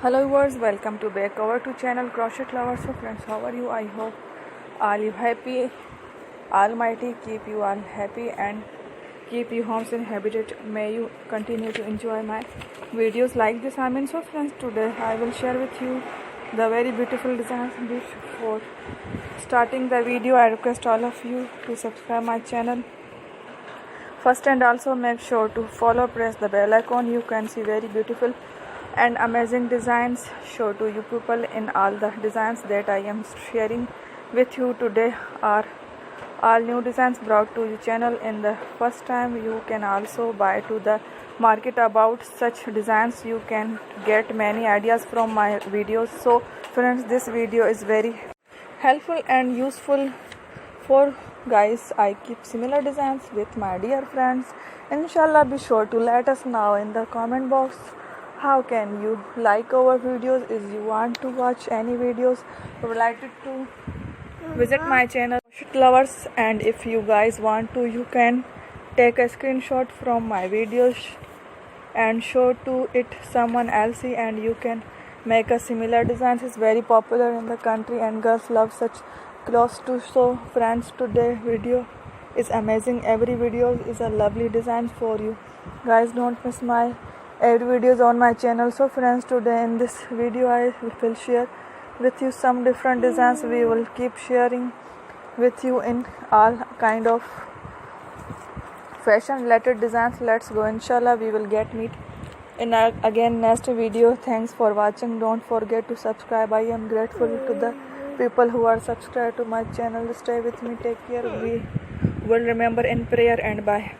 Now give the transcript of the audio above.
Hello viewers, welcome to back our to channel Crochet Lovers. So friends, how are you? I hope all you happy. Almighty keep you all happy and keep you homes inhabited. May you continue to enjoy my videos like this. So friends, today I will share with you the very beautiful designs. Before starting the video, I request all of you to subscribe my channel first, and also make sure to follow, press the bell icon. You can see very beautiful and amazing designs show to you people. In all the designs that I am sharing with you today are all new designs brought to your channel in the first time. You can also buy to the market about such designs. You can get many ideas from my videos. So friends, this video is very helpful and useful for guys. I keep similar designs with my dear friends. Inshallah, be sure to let us know in the comment box how can you like our videos. If you want to watch any videos related to, visit my channel Crochet Lovers, and if you guys want to, you can take a screenshot from my videos and show to it someone else, and you can make a similar designs. Is very popular in the country and girls love such clothes too. So friends, today video is amazing. Every video is a lovely design for you guys. Don't miss my every videos on my channel. So friends, today in this video I will share with you some different designs. We will keep sharing with you in all kind of fashion related designs. Let's go. Inshallah, we will get meet in again next video. Thanks for watching. Don't forget to subscribe. I am grateful to the people who are subscribed to my channel. Stay with me. Take care. We will remember in prayer, and bye.